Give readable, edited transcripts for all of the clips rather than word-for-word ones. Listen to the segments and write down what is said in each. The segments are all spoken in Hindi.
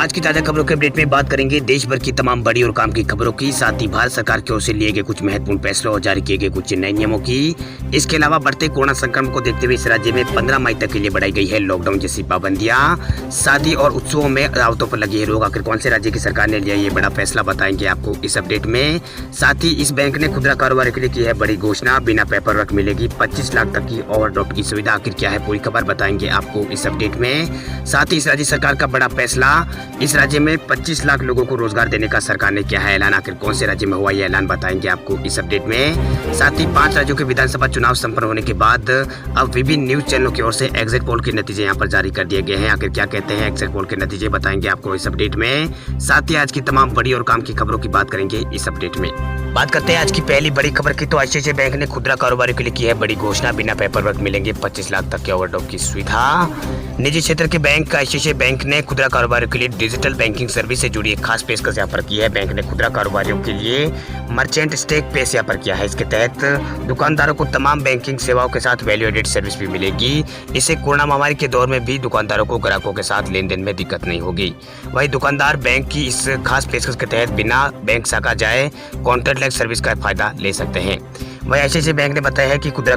आज की ताजा खबरों के अपडेट में बात करेंगे देश भर की तमाम बड़ी और काम की खबरों की, साथ ही भारत सरकार की ओर से लिए गए कुछ महत्वपूर्ण फैसलों और जारी किए गए कुछ नए नियमों की। इसके अलावा बढ़ते कोरोना संक्रमण को देखते हुए इस राज्य में 15 मई तक के लिए बढ़ाई गई है लॉकडाउन जैसी पाबंदियां। शादी और उत्सवों में दावतों पर लगी है रोक। आखिर कौन से राज्य की सरकार ने लिया ये बड़ा फैसला, बताएंगे आपको इस अपडेट में। साथ ही इस बैंक ने खुदरा कारोबार के लिए की है बड़ी घोषणा, बिना पेपर वर्क मिलेगी 25 लाख तक की ओवरड्राफ्ट की सुविधा। आखिर क्या है पूरी खबर, बताएंगे आपको इस अपडेट में। साथ ही इस राज्य सरकार का बड़ा फैसला, इस राज्य में 25 लाख लोगों को रोजगार देने का सरकार ने किया है ऐलान। आखिर कौन से राज्य में हुआ ये ऐलान, बताएंगे आपको इस अपडेट में। साथ ही 5 राज्यों के विधानसभा चुनाव संपन्न होने के बाद अब विभिन्न न्यूज चैनलों की ओर से एग्जिट पोल के नतीजे यहाँ पर जारी कर दिए गए हैं। आखिर क्या कहते हैं एग्जिट पोल के नतीजे, बताएंगे आपको इस अपडेट में। साथ ही आज की तमाम बड़ी और काम की खबरों की बात करेंगे इस अपडेट में। बात करते हैं आज की पहली बड़ी खबर की, तो आईसीआईसीआई बैंक ने खुदरा कारोबारियों के लिए की है बड़ी घोषणा, बिना पेपर वर्क मिलेंगे 25 लाख तक के ओवरड्राफ्ट की सुविधा। निजी क्षेत्र के बैंक आईसीआईसीआई बैंक ने खुदरा कारोबारियों के लिए डिजिटल बैंकिंग सर्विस से जुड़ी एक खास पेशकश यहाँ पर की है। बैंक ने खुदरा कारोबारियों के लिए मर्चेंट स्टेक पेश यहाँ पर किया है। इसके तहत दुकानदारों को तमाम बैंकिंग सेवाओं के साथ वैल्यू एडेड सर्विस भी मिलेगी। इससे कोरोना महामारी के दौर में भी दुकानदारों को ग्राहकों के साथ लेन देन में दिक्कत नहीं होगी। वहीं दुकानदार बैंक की इस खास पेशकश के तहत बिना बैंक शाखा जाए कॉन्टैक्टलेस सर्विस का फायदा ले सकते हैं। वहीं आईसीआईसीआई बैंक ने बताया है कि खुदरा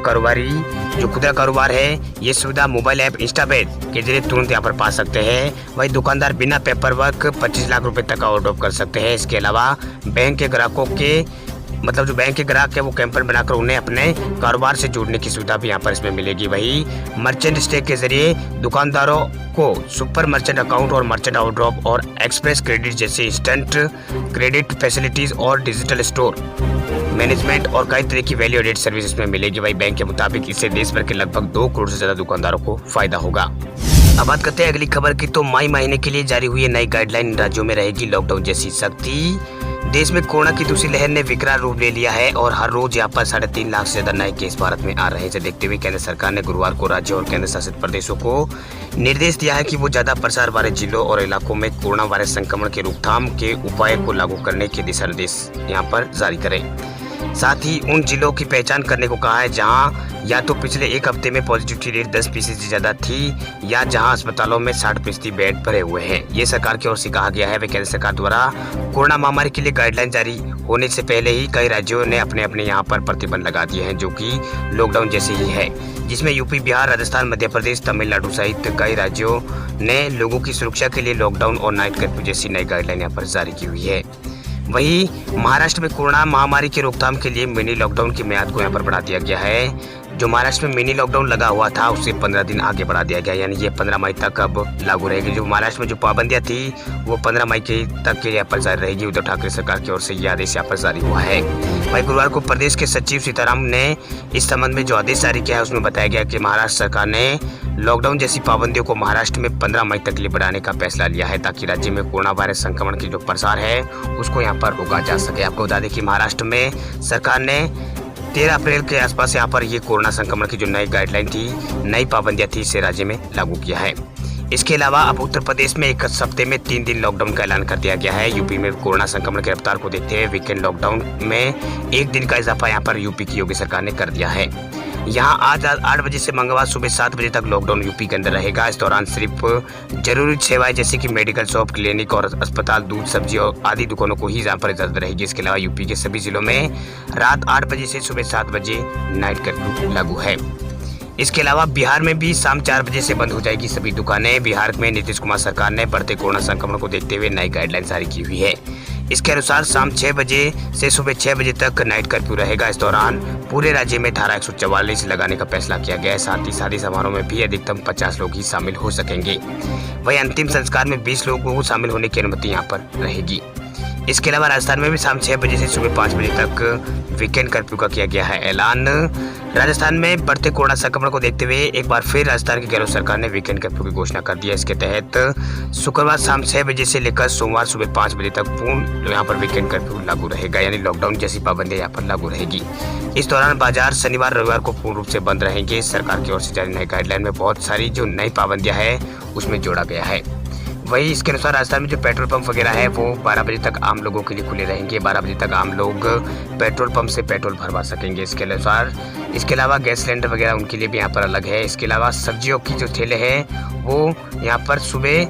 कारोबार है ये सुविधा मोबाइल ऐप इंस्टापेट के जरिए तुरंत यहाँ पर पा सकते हैं। वहीं दुकानदार बिना पेपर वर्क 25 लाख रुपए तक का ओवरड्राफ्ट कर सकते हैं। इसके अलावा बैंक के ग्राहकों के जो बैंक के ग्राहक है वो कैंपेन बनाकर उन्हें अपने कारोबार से जोड़ने की सुविधा भी यहाँ पर इसमें मिलेगी। वही मर्चेंट स्टेक के जरिए दुकानदारों को सुपर मर्चेंट अकाउंट और मर्चेंट ओवरड्राफ्ट और एक्सप्रेस क्रेडिट जैसे इंस्टेंट क्रेडिट फैसिलिटीज और डिजिटल स्टोर मैनेजमेंट और कई तरह की वैल्यू एडेड सर्विस इसमें मिलेगी। वही बैंक के मुताबिक इससे देश भर के लगभग 2 करोड़ से ज्यादा दुकानदारों को फायदा होगा। अब बात करते हैं अगली खबर की, तो मई महीने के लिए जारी हुई नई गाइडलाइन, राज्यों में रहेगी लॉकडाउन जैसी सख्ती। देश में कोरोना की दूसरी लहर ने विकराल रूप ले लिया है और हर रोज यहाँ पर 3.5 लाख से ज्यादा नए केस भारत में आ रहे हैं। इसे देखते हुए केंद्र सरकार ने गुरुवार को राज्यों और केंद्र शासित प्रदेशों को निर्देश दिया है कि वो ज्यादा प्रसार वाले जिलों और इलाकों में कोरोना वायरस संक्रमण के रोकथाम के उपाय को लागू करने के दिशा निर्देश यहाँ पर जारी करें। साथ ही उन जिलों की पहचान करने को कहा है जहां या तो पिछले एक हफ्ते में पॉजिटिविटी रेट 10% से ज्यादा थी या जहां अस्पतालों में 60% बेड भरे हुए हैं। ये सरकार की ओर से कहा गया है। वे केंद्र सरकार द्वारा कोरोना महामारी के लिए गाइडलाइन जारी होने से पहले ही कई राज्यों ने अपने यहाँ पर प्रतिबंध लगा दिए हैं, जो कि लॉकडाउन जैसे ही है, जिसमें यूपी, बिहार, राजस्थान, मध्य प्रदेश, तमिलनाडु सहित कई राज्यों ने लोगों की सुरक्षा के लिए लॉकडाउन और नाइट कर्फ्यू जैसी नई गाइडलाइन यहाँ पर जारी की हुई है। वहीं महाराष्ट्र में कोरोना महामारी के रोकथाम के लिए मिनी लॉकडाउन की मियाद को यहाँ पर बढ़ा दिया गया है। जो महाराष्ट्र में मिनी लॉकडाउन लगा हुआ था उसे 15 दिन आगे बढ़ा दिया गया, यानी ये 15 मई तक अब लागू रहेगी। जो महाराष्ट्र में जो पाबंदियां थी वो 15 मई तक के यहाँ पर जारी रहेगी। उद्धव ठाकरे सरकार की ओर से ये आदेश यहाँ पर जारी हुआ है। वहीं गुरुवार को प्रदेश के सचिव सीताराम ने इस संबंध में जो आदेश जारी किया है उसमें बताया गया कि महाराष्ट्र सरकार ने लॉकडाउन जैसी पाबंदियों को महाराष्ट्र में 15 मई तक के लिए बढ़ाने का फैसला लिया है, ताकि राज्य में कोरोना वायरस संक्रमण की जो प्रसार है उसको यहाँ पर रोका जा सके। आपको बता दें कि महाराष्ट्र में सरकार ने 13 अप्रैल के आसपास यहाँ पर ये कोरोना संक्रमण की जो नई गाइडलाइन थी, नई पाबंदियां थी, इसे राज्य में लागू किया है। इसके अलावा अब उत्तर प्रदेश में एक हफ्ते में 3 दिन लॉकडाउन का ऐलान कर दिया गया है। यूपी में कोरोना संक्रमण की रफ्तार को देखते हुए वीकेंड लॉकडाउन में 1 दिन का इजाफा यहाँ पर यूपी की योगी सरकार ने कर दिया है। यहाँ आज 8 बजे से मंगलवार सुबह 7 बजे तक लॉकडाउन यूपी के अंदर रहेगा। इस दौरान सिर्फ जरूरी सेवाएं जैसे कि मेडिकल शॉप, क्लिनिक और अस्पताल, दूध, सब्जी और आदि दुकानों को ही यहाँ पर इजाजत रहेगी। इसके अलावा यूपी के सभी जिलों में रात 8 बजे से सुबह 7 बजे नाइट कर्फ्यू लागू है। इसके अलावा बिहार में भी शाम 4 बजे से बंद हो जाएगी सभी दुकानें। बिहार में नीतीश कुमार सरकार ने बढ़ते कोरोना संक्रमण को देखते हुए नई गाइडलाइन जारी की हुई है। इसके अनुसार शाम 6 बजे से सुबह 6 बजे तक नाइट कर्फ्यू रहेगा। इस दौरान पूरे राज्य में धारा 144 लगाने का फैसला किया गया है। साथ ही शादी समारोह में भी अधिकतम 50 लोग ही शामिल हो सकेंगे। वहीं अंतिम संस्कार में 20 लोगों को शामिल होने की अनुमति यहाँ पर रहेगी। इसके अलावा राजस्थान में भी शाम 6 बजे से सुबह 5 बजे तक वीकेंड कर्फ्यू का किया गया है ऐलान। राजस्थान में बढ़ते कोरोना संक्रमण को देखते हुए एक बार फिर राजस्थान की गहलोत सरकार ने वीकेंड कर्फ्यू की घोषणा कर दिया। इसके तहत शुक्रवार शाम 6 बजे से लेकर सोमवार सुबह 5 बजे तक पूर्ण यहाँ पर वीकेंड कर्फ्यू लागू रहेगा, यानी लॉकडाउन जैसी पाबंदियां यहाँ पर लागू रहेगी। इस दौरान बाजार शनिवार रविवार को पूर्ण रूप से बंद रहेंगे। सरकार की ओर से जारी नई गाइडलाइन में बहुत सारी जो नई पाबंदियां है उसमें जोड़ा गया है। वही इसके अनुसार राजस्थान में जो पेट्रोल पंप वगैरह है वो 12 बजे तक आम लोगों के लिए खुले रहेंगे। 12 बजे तक आम लोग पेट्रोल पंप से पेट्रोल भरवा सकेंगे। इसके अनुसार इसके अलावा गैस सिलेंडर वगैरह उनके लिए भी यहाँ पर अलग है। इसके अलावा सब्जियों की जो ठेले हैं वो यहाँ पर सुबह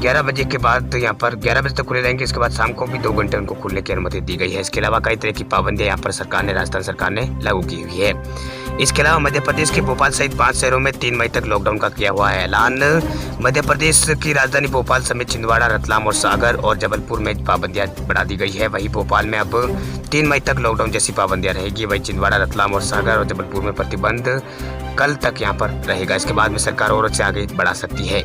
11 बजे के बाद यहाँ पर 11 बजे तक खुले रहेंगे। इसके बाद शाम को भी 2 घंटे उनको खुलने की अनुमति दी गई है। इसके अलावा कई तरह की पाबंदियां यहाँ पर सरकार ने, राजस्थान सरकार ने लागू की हुई है। इसके अलावा मध्य प्रदेश के भोपाल सहित 5 शहरों में 3 मई तक लॉकडाउन का किया हुआ है ऐलान। मध्य प्रदेश की राजधानी भोपाल समेत छिंदवाड़ा, रतलाम और सागर और जबलपुर में पाबंदियां बढ़ा दी गई है। वहीं भोपाल में अब 3 मई तक लॉकडाउन जैसी पाबंदियां रहेगी। वहीं छिंदवाड़ा, रतलाम और सागर और जबलपुर में प्रतिबंध कल तक यहाँ पर रहेगा। इसके बाद में सरकार और से आगे बढ़ा सकती है।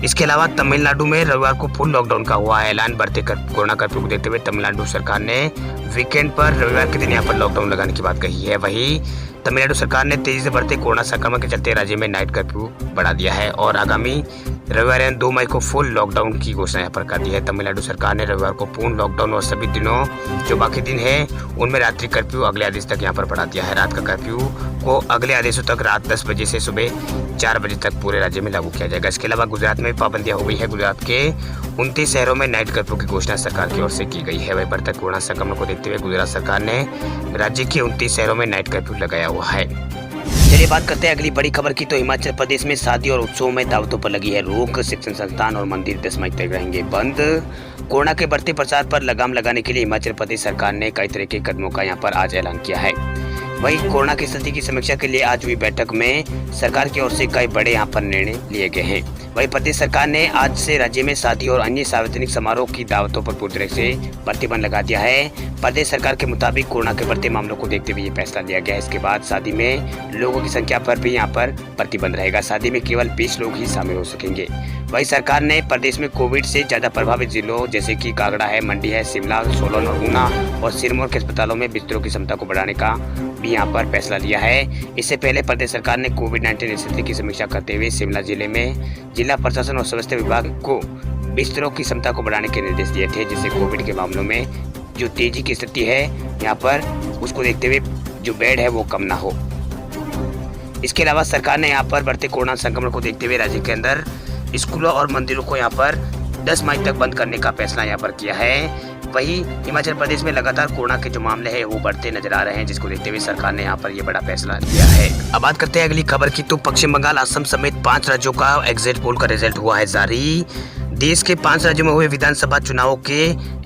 इसके अलावा तमिलनाडु में रविवार को फुल लॉकडाउन का हुआ है ऐलान। बढ़ते कोरोना कर्फ्यू को देखते हुए तमिलनाडु सरकार ने वीकेंड पर रविवार के दिन यहाँ पर लॉकडाउन लगाने की बात कही है। वहीं तमिलनाडु सरकार ने तेजी से बढ़ते कोरोना संक्रमण के चलते राज्य में नाइट कर्फ्यू बढ़ा दिया है और आगामी रविवार 2 मई को फुल लॉकडाउन की घोषणा यहाँ पर कर दी है। तमिलनाडु सरकार ने रविवार को पूर्ण लॉकडाउन और सभी दिनों जो बाकी दिन है उनमें रात्रि कर्फ्यू अगले आदेश तक यहाँ पर बढ़ा दिया है। रात का कर्फ्यू को अगले आदेशों तक रात 10 बजे से सुबह 4 बजे तक पूरे राज्य में लागू किया जाएगा। इसके अलावा गुजरात में भी पाबंदियां हो गई है। गुजरात के 29 शहरों में नाइट कर्फ्यू की घोषणा सरकार की ओर से की गई है। वहीं बढ़ते कोरोना संक्रमण को देखते हुए गुजरात सरकार ने राज्य के 29 शहरों में नाइट कर्फ्यू लगाया हुआ है। चलिए बात करते हैं अगली बड़ी खबर की। तो हिमाचल प्रदेश में शादी और उत्सवों में दावतों पर लगी है रोक। शिक्षण संस्थान और मंदिर 10 मई तक रहेंगे बंद। कोरोना के बढ़ते प्रसार पर लगाम लगाने के लिए हिमाचल प्रदेश सरकार ने कई तरह के कदमों का यहाँ पर आज ऐलान किया है। वहीं कोरोना की स्थिति की समीक्षा के लिए आज हुई बैठक में सरकार की ओर से कई बड़े यहाँ पर निर्णय लिए गए हैं। वहीं प्रदेश सरकार ने आज से राज्य में शादी और अन्य सार्वजनिक समारोह की दावतों पर पूरी तरह से प्रतिबंध लगा दिया है। प्रदेश सरकार के मुताबिक कोरोना के बढ़ते मामलों को देखते हुए ये फैसला लिया गया है। इसके बाद शादी में लोगों की संख्या पर भी यहाँ पर प्रतिबंध रहेगा। शादी में केवल 20 लोग ही शामिल हो सकेंगे। वहीं सरकार ने प्रदेश में कोविड से ज्यादा प्रभावित जिलों जैसे कि कांगड़ा है, मंडी है, शिमला, सोलन और ऊना और सिरमौर के अस्पतालों में बिस्तरों की क्षमता को बढ़ाने का भी यहाँ पर फैसला लिया है। इससे पहले प्रदेश सरकार ने कोविड-19 स्थिति की समीक्षा करते हुए शिमला जिले में जिला प्रशासन और स्वास्थ्य विभाग को बिस्तरों की क्षमता को बढ़ाने के निर्देश दिए थे, जिससे कोविड के मामलों में जो तेजी की स्थिति है यहाँ पर उसको देखते हुए जो बेड है वो कम ना हो। इसके अलावा सरकार ने यहाँ पर बढ़ते कोरोना संक्रमण को देखते हुए राज्य के अंदर स्कूलों और मंदिरों को यहाँ पर 10 मई तक बंद करने का फैसला यहाँ पर किया है। वहीं हिमाचल प्रदेश में लगातार कोरोना के जो मामले हैं वो बढ़ते नजर आ रहे हैं, जिसको देखते हुए सरकार ने यहाँ पर ये बड़ा फैसला लिया है। अब बात करते हैं अगली खबर की। तो पश्चिम बंगाल, असम समेत 5 राज्यों का एग्जिट पोल का रिजल्ट हुआ है जारी। देश के 5 राज्यों में हुए विधानसभा चुनावों के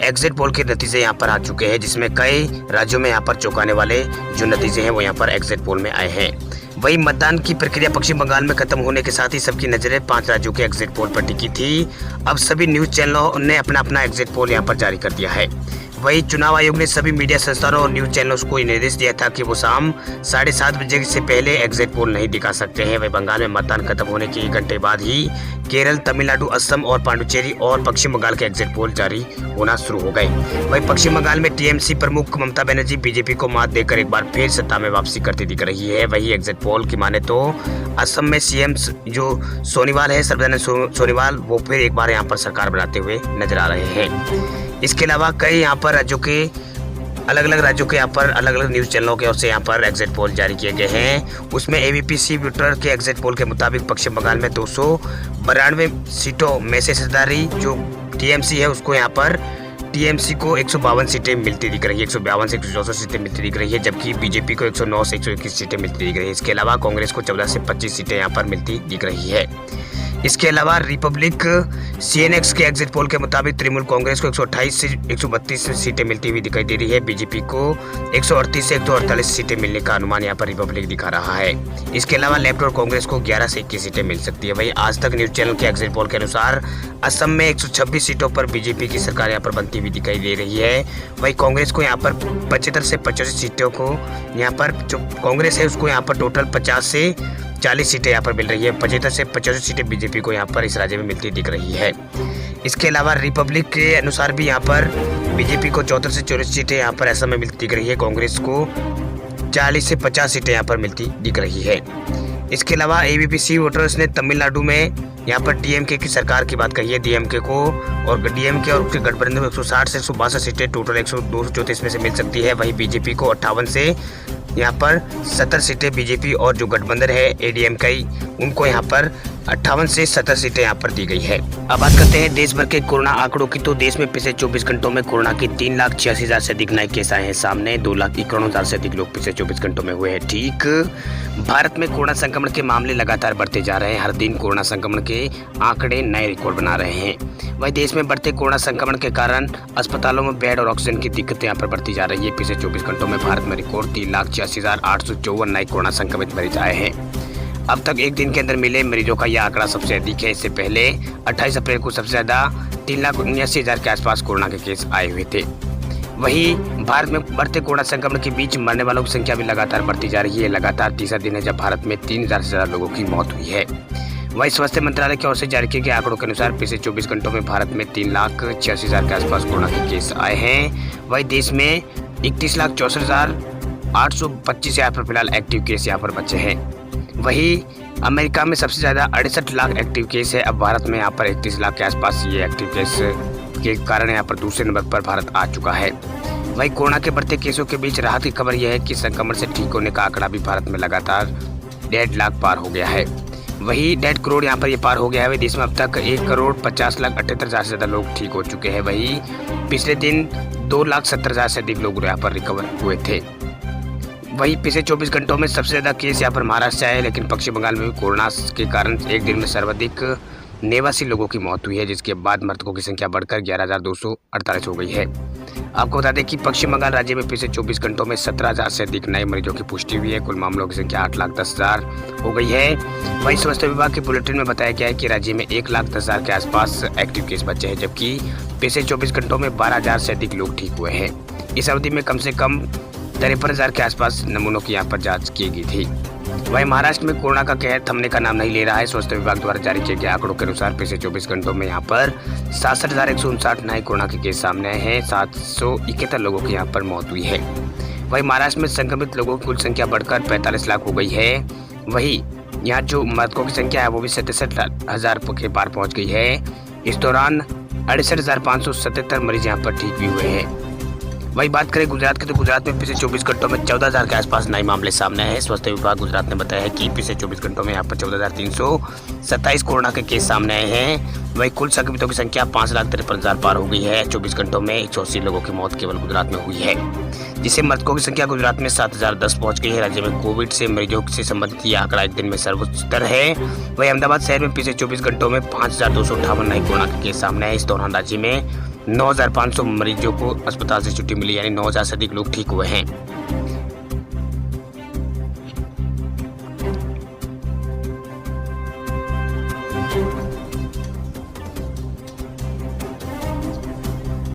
एग्जिट पोल के नतीजे यहाँ पर आ चुके हैं, जिसमें कई राज्यों में यहाँ पर चौंकाने वाले जो नतीजे हैं वो यहाँ पर एग्जिट पोल में आए हैं। वहीं मतदान की प्रक्रिया पश्चिम बंगाल में खत्म होने के साथ ही सबकी नजरें 5 राज्यों के एग्जिट पोल पर टिकी थी। अब सभी न्यूज चैनलों ने अपना अपना एग्जिट पोल यहाँ पर जारी कर दिया है। वहीं चुनाव आयोग ने सभी मीडिया संस्थानों और न्यूज चैनलों को निर्देश दिया था कि वो शाम 7:30 बजे से पहले एग्जिट पोल नहीं दिखा सकते हैं। वहीं बंगाल में मतदान खत्म होने के 1 घंटे बाद ही केरल, तमिलनाडु, असम और पांडुचेरी और पश्चिम बंगाल के एग्जिट पोल जारी होना शुरू हो गए। वहीं पश्चिम बंगाल में टीएमसी प्रमुख ममता बनर्जी बीजेपी को मात देकर एक बार फिर सत्ता में वापसी करती दिख रही है। वही एग्जिट पोल की माने तो असम में सीएम जो सोनीवाल है, सर्बानंद सोनीवाल, वो फिर एक बार यहाँ पर सरकार बनाते हुए नजर आ रहे हैं। इसके अलावा कई यहाँ पर राज्यों के अलग अलग राज्यों के यहाँ पर अलग अलग न्यूज़ चैनलों की ओर से यहाँ पर एग्जिट पोल जारी किए गए हैं। उसमें एबीपी व्यूटर के एग्जिट पोल के मुताबिक पश्चिम बंगाल में 292 सीटों में से सत्ताधारी जो टीएमसी है उसको यहाँ पर टीएमसी को 152 सीटें मिलती दिख रही है, 152 से 164 सीटें मिलती दिख रही है, जबकि बीजेपी को 109 से 121 सीटें मिलती दिख रही है। इसके अलावा कांग्रेस को 14 से 25 सीटें यहाँ पर मिलती दिख रही है। इसके अलावा रिपब्लिक सीएनएक्स के एग्जिट पोल के मुताबिक तृणमूल कांग्रेस को 128 से 132 सीटें मिलती हुई दिखाई दे रही है। बीजेपी को 138 से 148 सीटें मिलने का अनुमान यहाँ पर रिपब्लिक दिखा रहा है। इसके अलावा लेफ्ट और कांग्रेस को 11 से 21 सीटें मिल सकती है। वहीं आज तक न्यूज चैनल के एग्जिट पोल के अनुसार असम में 126 सीटों पर बीजेपी की सरकार यहाँ पर बनती हुई दिखाई दे रही है। वहीं कांग्रेस को यहाँ पर 75 से 85 सीटों को यहाँ पर जो कांग्रेस है उसको यहाँ पर टोटल 50 से 40 सीटें यहाँ पर मिल रही है। 75 से 85 सीटें बीजेपी को यहाँ पर इस राज्य में मिलती दिख रही है। इसके अलावा रिपब्लिक के अनुसार भी यहाँ पर बीजेपी को 74 से 84 सीटें यहाँ पर असम में मिलती दिख रही है। कांग्रेस को 40 से 50 सीटें यहाँ पर मिलती दिख रही है। इसके अलावा एबीपी वोटर्स ने तमिलनाडु में यहाँ पर डीएमके की सरकार की बात कही है, डीएमके को, और डीएमके और उसके गठबंधन को 160 से 162 सीटें टोटल 234 में से मिल सकती है। वहीं बीजेपी को 58 से यहाँ पर 70 सीटें, बीजेपी और जो गठबंधन है एडीएमके उनको यहाँ पर 58 से 70 सीटें यहाँ पर दी गई है। अब बात करते हैं देश भर के कोरोना आंकड़ों की। तो देश में पिछले 24 घंटों में कोरोना के 3,86,000 से अधिक नए केस आए हैं सामने। 2,91,000 से अधिक लोग पिछले 24 घंटों में हुए हैं ठीक। भारत में कोरोना संक्रमण के मामले लगातार बढ़ते जा रहे हैं। हर दिन कोरोना संक्रमण के आंकड़े नए रिकॉर्ड बना रहे हैं। वहीं देश में बढ़ते कोरोना संक्रमण के कारण अस्पतालों में बेड और ऑक्सीजन की दिक्कतें यहाँ पर बढ़ती जा रही है। पिछले 24 घंटों में भारत में रिकॉर्ड 3,86,854 नए कोरोना संक्रमित मरीज आए हैं। अब तक एक दिन के अंदर मिले मरीजों का यह आंकड़ा सबसे अधिक है। इससे पहले 28 अप्रैल को सबसे ज्यादा 3,79,000 के आसपास कोरोना के केस आए हुए थे। वहीं भारत में बढ़ते कोरोना संक्रमण के बीच मरने वालों की संख्या भी लगातार बढ़ती जा रही है। लगातार तीसरा दिन है जब भारत में 3,000 से ज्यादा लोगों की मौत हुई है। वहीं स्वास्थ्य मंत्रालय की ओर से जारी किए गए आंकड़ों के अनुसार पिछले 24 घंटों में भारत में 3,86,000 के आसपास कोरोना के केस आए हैं। वहीं देश में 31,64,825 यहाँ पर फिलहाल एक्टिव केस यहाँ पर बचे हैं। वहीं अमेरिका में सबसे ज़्यादा 68 लाख एक्टिव केस है। अब भारत में यहाँ पर 31 लाख के आसपास ये एक्टिव केस के कारण यहाँ पर दूसरे नंबर पर भारत आ चुका है। वहीं कोरोना के बढ़ते केसों के बीच राहत की खबर यह है कि संक्रमण से ठीक होने का आंकड़ा भी भारत में लगातार 1.5 लाख पार हो गया है। वही 1.5 करोड़ यहाँ पर ये पार हो गया है। देश में अब तक 1,50,78,000 से ज़्यादा लोग ठीक हो चुके हैं। वही पिछले दिन 2,70,000 से अधिक लोग यहाँ पर रिकवर हुए थे। वहीं पिछले 24 घंटों में सबसे ज़्यादा केस यहाँ पर महाराष्ट्र से आए, लेकिन पश्चिम बंगाल में भी कोरोना के कारण एक दिन में सर्वाधिक 89 लोगों की मौत हुई है, जिसके बाद मृतकों की संख्या बढ़कर 11,248 हो गई है। आपको बता दें कि पश्चिम बंगाल राज्य में पिछले 24 घंटों में 17,000 से अधिक नए मरीजों की पुष्टि हुई है। कुल मामलों की संख्या 8,10,000 हो गई है। वहीं स्वास्थ्य विभाग के बुलेटिन में बताया गया है कि राज्य में 1,10,000 के आसपास एक्टिव केस बचे हैं, जबकि पिछले 24 घंटों में 12,000 से अधिक लोग ठीक हुए हैं। इस अवधि में कम से कम 53,000 के आसपास नमूनों की यहाँ पर जांच की गई थी। वहीं महाराष्ट्र में कोरोना का कहर थमने का नाम नहीं ले रहा है। स्वास्थ्य विभाग द्वारा जारी किए गए आंकड़ों के अनुसार पिछले 24 घंटों में यहाँ पर 67,159 नए कोरोना के केस सामने आए हैं। 771 लोगों की यहाँ पर मौत हुई है। वहीं महाराष्ट्र में संक्रमित लोगों की कुल संख्या बढ़कर 45 लाख हो गई है। वहीं यहाँ जो मृतकों की संख्या है वो भी 67,000 के पार पहुँच गई है। इस दौरान 68,577 मरीज यहाँ पर ठीक भी हुए हैं। वही बात करें गुजरात की, तो गुजरात में पिछले 24 घंटों में 14,000 के आसपास नए मामले सामने आए हैं। स्वास्थ्य विभाग गुजरात ने बताया है कि पिछले 24 घंटों में यहाँ पर 14,327 कोरोना के केस सामने आए हैं। वही कुल संक्रमितों की संख्या 5,53,000 पार हो गई है। 24 घंटों में 180 लोगों की मौत केवल गुजरात में हुई है, जिससे मृतकों की संख्या गुजरात में 7,010 पहुंच गई है। राज्य में कोविड से मरीजों से संबंधित यह आंकड़ा एक दिन में सर्वोच्च स्तर है। वही अहमदाबाद शहर में पिछले 24 घंटों में 5,258 नए कोरोना के केस सामने आए। इस दौरान राज्य में 9,500 मरीजों को अस्पताल से छुट्टी मिली, यानी 9,000 से अधिक लोग ठीक हुए हैं।